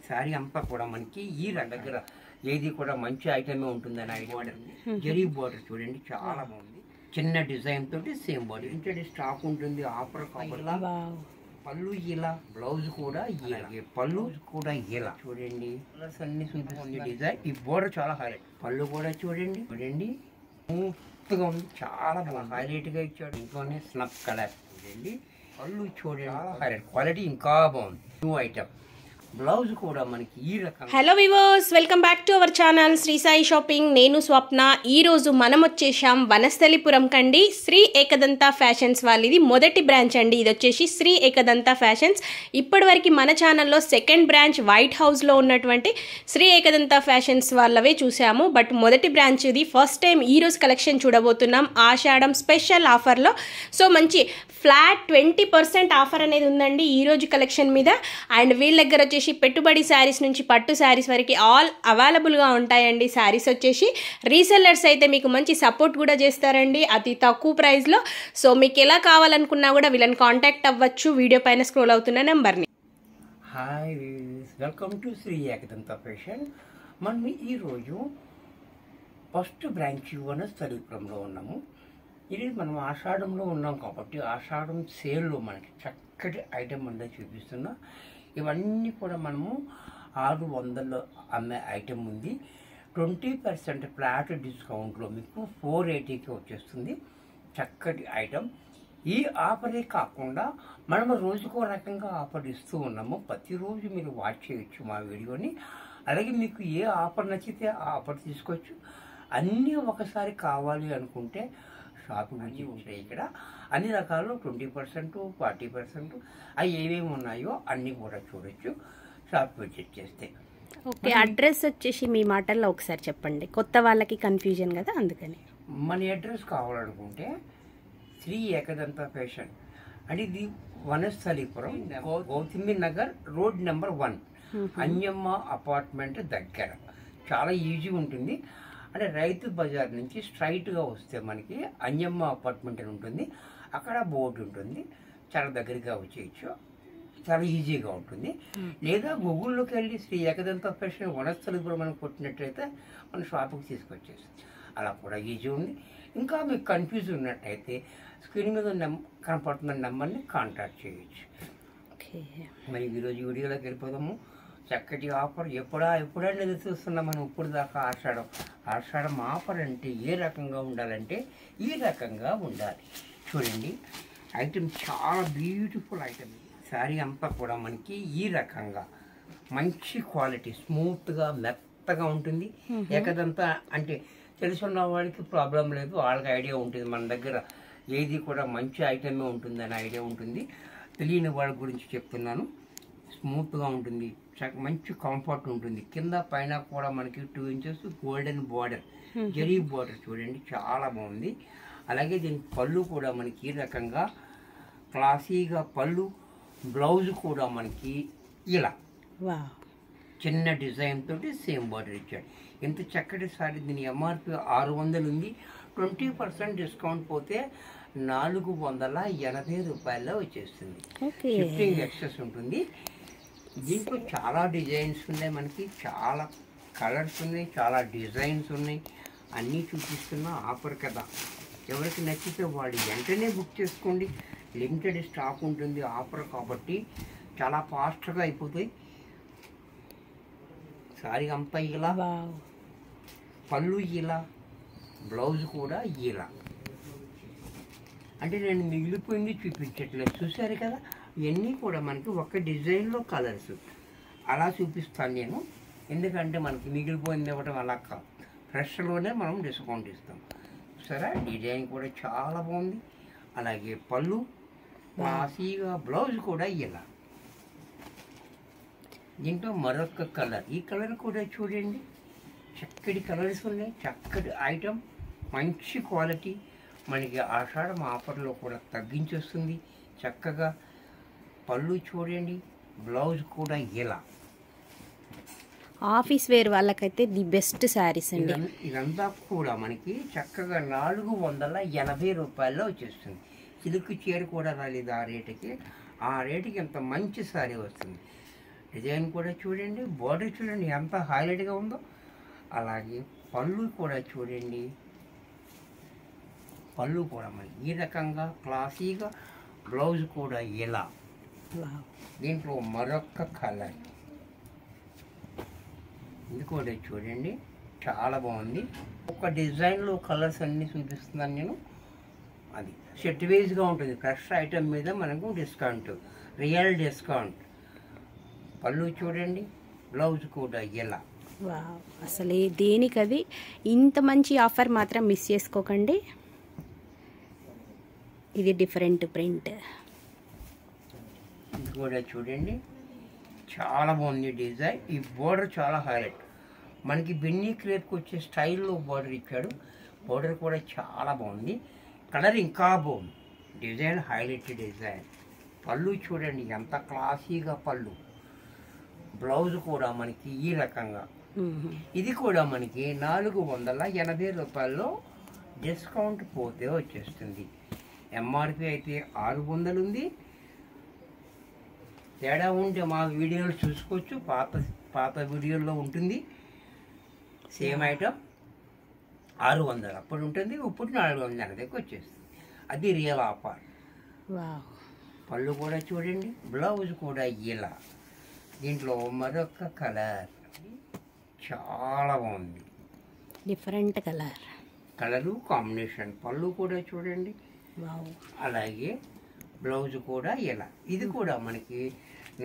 శారీ అంతా కూడా మనకి ఈ దగ్గర ఏది కూడా మంచి ఐటమే ఉంటుందని బార్డర్ జరీ బార్డర్ చూడండి చాలా బాగుంది. చిన్న డిజైన్ తోటి సేమ్ బార్డర్ ఇంటి స్టాక్ ఉంటుంది. ఆఫర్ కావాలా పళ్ళు ఇలా బ్లౌజ్ కూడా ఇలాగే పళ్ళు కూడా ఇలా చూడండి కలర్స్ అన్ని చూపిస్తుంది. డిజైన్ ఈ బోర్డర్ చాలా హైలైట్. పళ్ళు కూడా చూడండి చూడండి స్మూత్గా ఉంది. చాలా బాగా హైలైట్ గా ఇచ్చాడు. ఇంట్లోనే స్నప్ కలర్ చూడండి. పళ్ళు చూడండి హైలైట్ క్వాలిటీ ఇంకా బాగుంది. New item. బ్లౌజ్ కూడా మనకి ఈ రకం. Hello viewers, welcome back to our channel Shri Sai shopping. నేను స్వప్న. ఈరోజు మనం వచ్చేసాం వనస్థలిపురం కండి. శ్రీ ఏకదంత ఫ్యాషన్స్ వాళ్ళది మొదటి బ్రాంచ్ అండి. ఇది వచ్చేసి శ్రీ ఏకదంత ఫ్యాషన్స్. ఇప్పటివరకు మన ఛానల్లో సెకండ్ బ్రాంచ్ వైట్ హౌస్లో ఉన్నటువంటి శ్రీ ఏకదంత ఫ్యాషన్స్ వాళ్ళవే చూసాము. బట్ మొదటి బ్రాంచ్ ఇది. ఫస్ట్ టైం ఈరోజు కలెక్షన్ చూడబోతున్నాం ఆషాఢం స్పెషల్ ఆఫర్లో. సో మంచి ఫ్లాట్ 20% ఆఫర్ అనేది ఉందండి ఈరోజు కలెక్షన్ మీద. అండ్ వీళ్ళ దగ్గర వచ్చేసి పెట్టుబడి శారీస్ నుంచి పట్టు శారీస్ వరకు ఆల్ అవైలబుల్గా ఉంటాయండి. శారీస్ వచ్చేసి రీసెల్లర్స్ అయితే మీకు మంచి సపోర్ట్ కూడా చేస్తారండి అతి తక్కువ ప్రైస్లో. సో మీకు ఎలా కావాలనుకున్నా కూడా వీళ్ళని కాంటాక్ట్ అవ్వచ్చు వీడియో పైన స్క్రోల్ అవుతున్న నెంబర్ని. Hi, welcome to Shri Ekadanta fashion. మనం ఈరోజు ఫస్ట్ బ్రాంచ్ వనస్థలిపురంలో ఉన్నాము. ఇది మనం ఆషాఢంలో ఉన్నాం కాబట్టి ఆషాఢం సేల్లో మనకి చక్కటి ఐటెం ఉందో చూపిస్తున్నా. ఇవన్నీ కూడా మనము 600 అమ్మే ఐటెం ఉంది. 20% ఫ్లాట్ డిస్కౌంట్లో మీకు 480కి వచ్చేస్తుంది. చక్కటి ఐటెం. ఈ ఆఫరే కాకుండా మనము రోజుకో రకంగా ఆఫర్ ఇస్తూ ఉన్నాము. ప్రతిరోజు మీరు వాచ్ చేయొచ్చు మా వీడియోని. అలాగే మీకు ఏ ఆఫర్ నచ్చితే ఆ ఆఫర్ తీసుకోవచ్చు. అన్నీ ఒకసారి కావాలి అనుకుంటే షాపింగ్ అన్నీ ఉంటాయి. ఇక్కడ అన్ని రకాలు 20%, 40% అవి ఏమేమి ఉన్నాయో అన్నీ కూడా చూడొచ్చు షాప్ విజిట్ చేస్తే. ఓకే, అడ్రస్ వచ్చేసి మీ మాటల్లో ఒకసారి చెప్పండి, కొత్త వాళ్ళకి కన్ఫ్యూజన్ కదా అందుకని. మన అడ్రస్ కావాలనుకుంటే శ్రీ ఏకదంత ఫ్యాషన్ అంటే ఇది Vanasthalipuram Gautami Nagar road number 1 Anjamma apartment దగ్గర. చాలా ఈజీ ఉంటుంది. అంటే రైతు బజార్ నుంచి స్ట్రైట్గా వస్తే మనకి అంజమ్మ అపార్ట్మెంట్ అని ఉంటుంది. అక్కడ బోర్డు ఉంటుంది. చాలా దగ్గరగా వచ్చేయచ్చు. చాలా ఈజీగా ఉంటుంది. లేదా గూగుల్లోకి వెళ్ళి శ్రీ ఏకదంత ఫ్యాషన్ వనస్థలిపురం అని కొట్టినట్లయితే మన షాప్కి తీసుకొచ్చేస్తుంది. అలా కూడా ఈజీ ఉంది. ఇంకా మీకు కన్ఫ్యూజ్ ఉన్నట్టయితే స్క్రీన్ మీద కనపడుతున్న నెంబర్ని కాంటాక్ట్ చేయొచ్చు. మరి ఈరోజు వీడియోలోకి వెళ్ళిపోదాము. చక్కటి ఆఫర్ ఎప్పుడైనా చూస్తున్నాం మనం ఇప్పుడు దాకా. ఆషాఢం ఆఫర్ అంటే ఏ రకంగా ఉండాలంటే ఈ రకంగా ఉండాలి. చూడండి ఐటెం చాలా బ్యూటిఫుల్ ఐటెం. శారీ అంతా కూడా మనకి ఈ రకంగా మంచి క్వాలిటీ స్మూత్గా మెత్తగా ఉంటుంది. ఏకదంతా అంటే తెలుసున్న వాళ్ళకి ప్రాబ్లం లేదు. వాళ్ళకి ఐడియా ఉంటుంది మన దగ్గర ఏది కూడా మంచి ఐటమే ఉంటుందని ఐడియా ఉంటుంది. తెలియని వాళ్ళ గురించి చెప్తున్నాను. స్మూత్గా ఉంటుంది. మంచి కంఫర్ట్ ఉంటుంది. కింద పైన కూడా మనకి 2 inches golden border zari border చూడండి చాలా బాగుంది. అలాగే దీని పళ్ళు కూడా మనకి ఈ రకంగా క్లాసీగా పళ్ళు. బ్లౌజ్ కూడా మనకి ఇలా చిన్న డిజైన్ తోటి సేమ్ బార్డర్ ఇచ్చాడు. ఎంత చక్కటి సారీ. దీని ఎంఆర్పి 600 ఉంది. 20% డిస్కౌంట్ పోతే 480 రూపాయల్లో వచ్చేస్తుంది. షిఫ్టింగ్ ఎక్సెస్ ఉంటుంది. దీంట్లో చాలా డిజైన్స్ ఉన్నాయి. మనకి చాలా కలర్స్ ఉన్నాయి. చాలా డిజైన్స్ ఉన్నాయి. అన్నీ చూపిస్తున్నా ఆఫర్ కదా. ఎవరికి నచ్చితే వాడు వెంటనే బుక్ చేసుకోండి. లిమిటెడ్ స్టాక్ ఉంటుంది ఆఫర్ కాబట్టి చాలా ఫాస్ట్గా అయిపోతాయి. సారీ అంతా ఇలా, పళ్ళు ఇలా, బ్లౌజ్ కూడా ఇలా. అంటే నేను మిగిలిపోయింది చూపించట్లేదు. చూసారు కదా, ఇవన్నీ కూడా మనకి ఒక డిజైన్లో కలర్స్ అలా చూపిస్తాను నేను. ఎందుకంటే మనకి మిగిలిపోయింది ఇవ్వటం అలా కాదు. ఫ్రెష్లోనే మనం డిస్కౌంట్ ఇస్తాం. సరే, డిజైన్ కూడా చాలా బాగుంది. అలాగే పళ్ళు క్లాసీగా, బ్లౌజ్ కూడా ఇలా. దీంట్లో మరొక కలర్. ఈ కలర్ కూడా చూడండి చక్కటి కలర్స్ ఉన్నాయి. చక్కటి ఐటెం, మంచి క్వాలిటీ. మనకి ఆషాఢం ఆఫర్లో కూడా తగ్గించేస్తుంది. చక్కగా పళ్ళు చూడండి, బ్లౌజ్ కూడా ఇలా. ఆఫీస్ వేర్ వాళ్ళకైతే ది బెస్ట్ శారీస్ అండి. ఇదంతా కూడా మనకి చక్కగా 480 రూపాయల్లో వచ్చేస్తుంది. సిల్క్ చీర కూడా రాలేదు ఆ రేటుకి. ఆ రేటుకి ఎంత మంచి శారీ వస్తుంది. డిజైన్ కూడా చూడండి, బార్డర్ చూడండి ఎంత హైలైట్గా ఉందో. అలాగే పళ్ళు కూడా చూడండి, పళ్ళు కూడా మనకి ఈ రకంగా క్లాసీగా, బ్లౌజ్ కూడా ఇలా. దీంట్లో మరొక కలర్ ఇది కూడా చూడండి, చాలా బాగుంది. ఒక డిజైన్లో కలర్స్ అన్నీ చూపిస్తున్నాను నేను. అది సెట్ వైజ్గా ఉంటుంది. ఫ్రెష్ ఐటమ్ మీద మనకు డిస్కౌంట్, రియల్ డిస్కౌంట్. పళ్ళు చూడండి, బ్లౌజ్ కూడా ఇలా. అసలు దేనికది ఇంత మంచి ఆఫర్ మాత్రం మిస్ చేసుకోకండి. ఇది డిఫరెంట్ ప్రింట్. ఇది కూడా చూడండి, చాలా బాగుంది డిజైన్. ఈ బోర్డర్ చాలా హైలైట్. మనకి బెన్నీ క్రేప్కి వచ్చే స్టైల్లో బోర్డర్ ఇచ్చాడు. బోర్డర్ కూడా చాలా బాగుంది, కలర్ ఇంకా బాగుంది. Design highlight design. పళ్ళు చూడండి ఎంత క్లాసీగా పళ్ళు. బ్లౌజ్ కూడా మనకి ఈ రకంగా. ఇది కూడా మనకి 480 రూపాయల్లో డిస్కౌంట్ పోతే వచ్చేస్తుంది. ఎంఆర్పి అయితే 600 ఉంది. తేడా ఉంటే మా వీడియోలు చూసుకోవచ్చు, పాత వీడియోల్లో ఉంటుంది. సేమ్ ఐటమ్ 600 అప్పుడు ఉంటుంది, ఇప్పుడు 480కి వచ్చేస్తుంది. అది రియల్ ఆఫర్. పళ్ళు కూడా చూడండి, బ్లౌజ్ కూడా ఇలా. దీంట్లో మరొక కలర్ చాలా బాగుంది, డిఫరెంట్ కలరు కాంబినేషన్. పళ్ళు కూడా చూడండి, అలాగే బ్లౌజ్ కూడా ఇలా. ఇది కూడా మనకి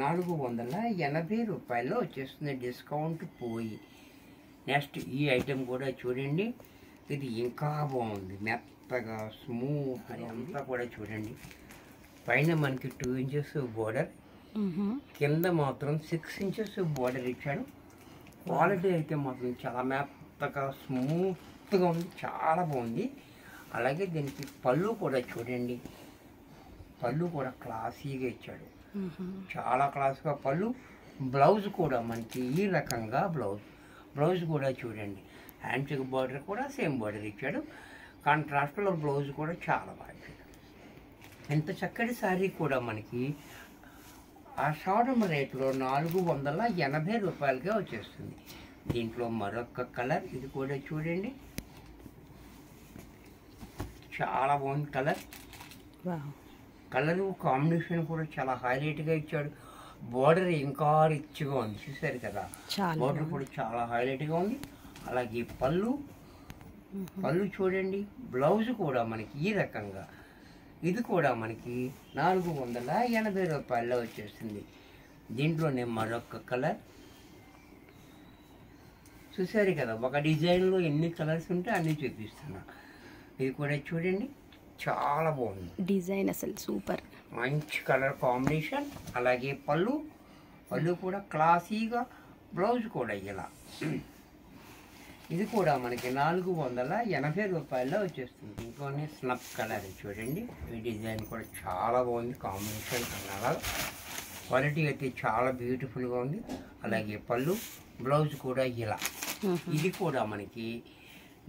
480 రూపాయల్లో వచ్చేస్తుంది డిస్కౌంట్ పోయి. నెక్స్ట్ ఈ ఐటెం కూడా చూడండి, ఇది ఇంకా బాగుంది, మెత్తగా స్మూత్ అని అంతా కూడా చూడండి. పైన మనకి 2 ఇంచెస్ బోర్డర్, కింద మాత్రం 6 ఇంచెస్ బోర్డర్ ఇచ్చాడు. క్వాలిటీ అయితే మాత్రం చాలా మెత్తగా స్మూత్గా ఉంది, చాలా బాగుంది. అలాగే దీనికి పళ్ళు కూడా చూడండి, పళ్ళు కూడా క్లాసీగా ఇచ్చాడు, చాలా క్లాస్గా పళ్ళు. బ్లౌజ్ కూడా మనకి ఈ రకంగా బ్లౌజ్ కూడా చూడండి. హ్యాండ్స్కి బార్డర్ కూడా సేమ్ బార్డర్ ఇచ్చాడు. కాంట్రాస్ట్లో బ్లౌజ్ కూడా చాలా బాగా ఇచ్చాడు. ఎంత చక్కటి శారీ కూడా మనకి ఆ షార్ట్ రేట్లో 480 రూపాయలకే వచ్చేస్తుంది. దీంట్లో మరొక కలర్ ఇది కూడా చూడండి, చాలా బాగుంది కలరు కాంబినేషన్ కూడా చాలా హైలైట్గా ఇచ్చాడు. బోర్డర్ ఇంకా రిచ్గా ఉంది, చూసారు కదా, బోర్డర్ కూడా చాలా హైలైట్గా ఉంది. అలాగే పళ్ళు చూడండి, బ్లౌజ్ కూడా మనకి ఈ రకంగా. ఇది కూడా మనకి 480 రూపాయల్లో వచ్చేస్తుంది. దీంట్లోనే మరొక కలర్ చూసారు కదా, ఒక డిజైన్లో ఎన్ని కలర్స్ ఉంటే అన్నీ చూపిస్తున్నా. ఇది కూడా చూడండి, చాలా బాగుంది డిజైన్, అసలు సూపర్, మంచి కలర్ కాంబినేషన్. అలాగే పళ్ళు కూడా క్లాసీగా, బ్లౌజ్ కూడా ఇలా. ఇది కూడా మనకి 480 రూపాయల్లో వచ్చేస్తుంది. ఇంకోనే స్నప్ కలర్ చూడండి, ఈ డిజైన్ కూడా చాలా బాగుంది, కాంబినేషన్ కలర్. క్వాలిటీ అయితే చాలా బ్యూటిఫుల్గా ఉంది. అలాగే పళ్ళు, బ్లౌజ్ కూడా ఇలా. ఇది కూడా మనకి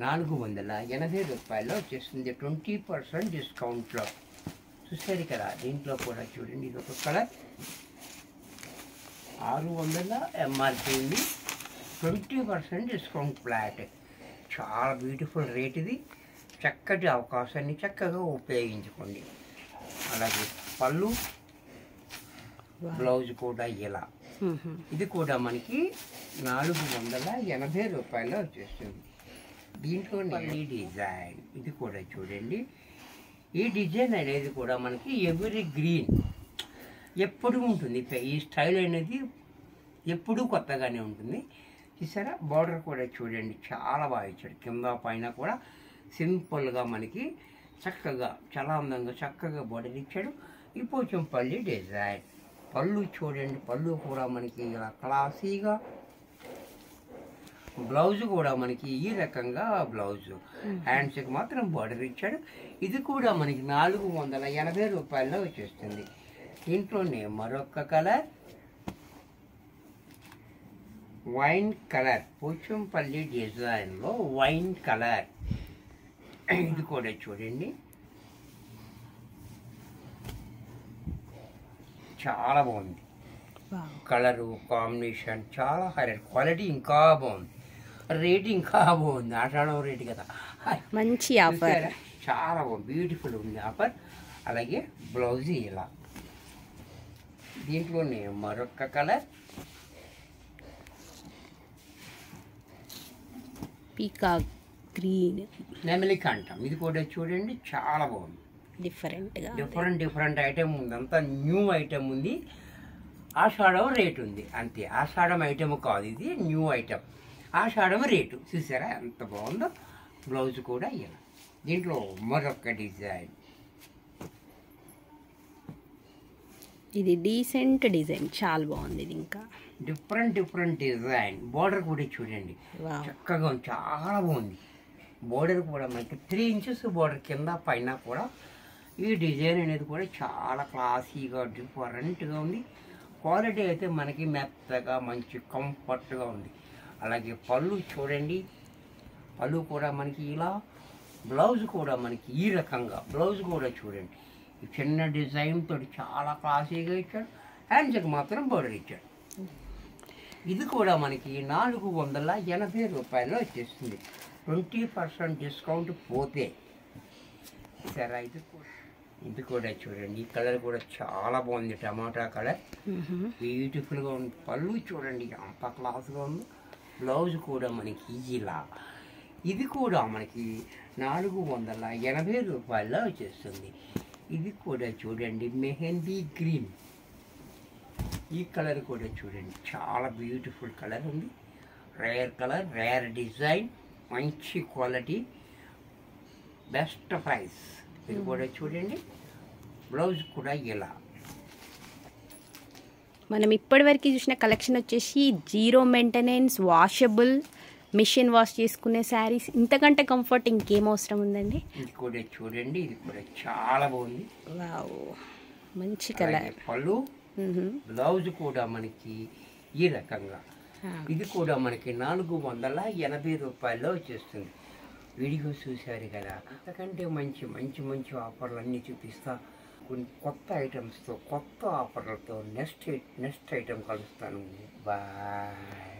480 రూపాయల్లో వచ్చేస్తుంది, 20% డిస్కౌంట్లో. చూసారు కదా, దీంట్లో కూడా చూడండి, ఇది ఒక కలర్ 600 ఎంఆర్పి ఉంది, 20% డిస్కౌంట్ ఫ్లాట్. చాలా బ్యూటిఫుల్ రేట్ ఇది. చక్కటి అవకాశాన్ని చక్కగా ఉపయోగించుకోండి. అలాగే పళ్ళు, బ్లౌజ్ కూడా ఇలా. ఇది కూడా మనకి 480 రూపాయల్లో వచ్చేస్తుంది. దీంట్లో ఈ డిజైన్ ఇది కూడా చూడండి. ఈ డిజైన్ అనేది కూడా మనకి ఎవరీ గ్రీన్ ఎప్పుడు ఉంటుంది. ఈ స్టైల్ అనేది ఎప్పుడూ కొత్తగానే ఉంటుంది. చూసారా, బార్డర్ కూడా చూడండి, చాలా బాగా ఇచ్చాడు. కింద పైన కూడా సింపుల్గా మనకి చక్కగా, చాలా అందంగా చక్కగా బార్డర్ ఇచ్చాడు. ఈ పోచంపల్లి డిజైన్. పళ్ళు చూడండి, పళ్ళు కూడా మనకి ఇలా క్లాసీగా. బ్లౌజ్ కూడా మనకి ఈ రకంగా బ్లౌజ్, హ్యాండ్స్కి మాత్రం బార్డర్ ఇచ్చాడు. ఇది కూడా మనకి 480 రూపాయల్లో వచ్చేస్తుంది. దీంట్లోనే మరొక కలర్ వైన్ కలర్, పోచంపల్లి డిజైన్లో వైన్ కలర్. ఇది కూడా చూడండి, చాలా బాగుంది. కలరు కాంబినేషన్ చాలా హైలైట్, క్వాలిటీ ఇంకా బాగుంది, రేట్ ఇంకా బాగుంది, ఆషాఢం రేటు కదా, మంచి ఆఫర్. చూసారా? చాలా బాగుంది, బ్యూటిఫుల్ ఉంది ఆఫర్. అలాగే బ్లౌజ్ ఇలా, దీంట్లోనే మరొక కలర్ పీకాక్ గ్రీన్, నెమలిక అంటాం. ఇది కూడా చూడండి చాలా బాగుంది, డిఫరెంట్గా, డిఫరెంట్ ఐటెం ఉంది, అంతా న్యూ ఐటెం ఉంది. ఆషాఢం రేట్ ఉంది అంతే, ఆషాఢం ఐటెం కాదు, ఇది న్యూ ఐటెం, ఆషాఢం రేటు. చూసారా ఎంత బాగుందో. బ్లౌజ్ కూడా ఇలా, దీంట్లో మరొక డిజైన్, ఇది డీసెంట్ డిజైన్, చాలా బాగుంది. ఇది ఇంకా డిఫరెంట్ డిజైన్. బోర్డర్ కూడా చూడండి చక్కగా ఉంది, చాలా బాగుంది. బోర్డర్ కూడా మనకి 3 ఇంచెస్ బోర్డర్ కింద పైన కూడా. ఈ డిజైన్ అనేది కూడా చాలా క్లాసీగా డిఫరెంట్గా ఉంది. క్వాలిటీ అయితే మనకి మెత్తగా మంచి కంఫర్ట్గా ఉంది. అలాగే పళ్ళు చూడండి, పళ్ళు కూడా మనకి ఇలా, బ్లౌజ్ కూడా మనకి ఈ రకంగా, బ్లౌజ్ కూడా చూడండి ఈ చిన్న డిజైన్ తోటి చాలా క్లాసీగా ఇచ్చాడు. హ్యాండ్స్కి మాత్రం బోర్డర్ ఇచ్చాడు. ఇది కూడా మనకి 480 రూపాయల్లో వచ్చేస్తుంది, 20% డిస్కౌంట్ పోతే. సరే ఇది కూడా చూడండి, ఈ కలర్ కూడా చాలా బాగుంది, టమాటా కలర్, బ్యూటిఫుల్గా ఉంది. పళ్ళు చూడండి అంత క్లాస్గా ఉంది. బ్లౌజ్ కూడా మనకి ఇలా, ఇది కూడా మనకి 480 రూపాయల్లో వచ్చేస్తుంది. ఇది కూడా చూడండి మెహందీ గ్రీన్, ఈ కలర్ కూడా చూడండి చాలా బ్యూటిఫుల్ కలర్ ఉంది. రేర్ కలర్, రేర్ డిజైన్, మంచి క్వాలిటీ, బెస్ట్ ప్రైస్. ఇది కూడా చూడండి, బ్లౌజ్ కూడా ఇలా. మనం ఇప్పటివరకు చూసిన కలెక్షన్ వచ్చేసి 0 మెయింటెనెన్స్, వాషబుల్, మిషన్ వాష్ చేసుకునే శారీస్. ఇంతకంటే కంఫర్ట్ ఇంకేం అవసరం ఉందండి. ఇది కూడా చూడండి, ఇది కూడా చాలా బాగుంది, వావ్ మంచి కలర్. పళ్ళు, బ్లౌజ్ కూడా మనకి ఈ రకంగా. ఇది కూడా మనకి 480 రూపాయల్లో వచ్చేస్తుంది. వీడియో చూశారు కదా, అంతకంటే మంచి ఆఫర్లు అన్నీ చూపిస్తా. కొన్ని కొత్త ఐటమ్స్తో, కొత్త ఆఫర్లతో నెక్స్ట్ ఐటమ్ కలుస్తాను. బాయ్.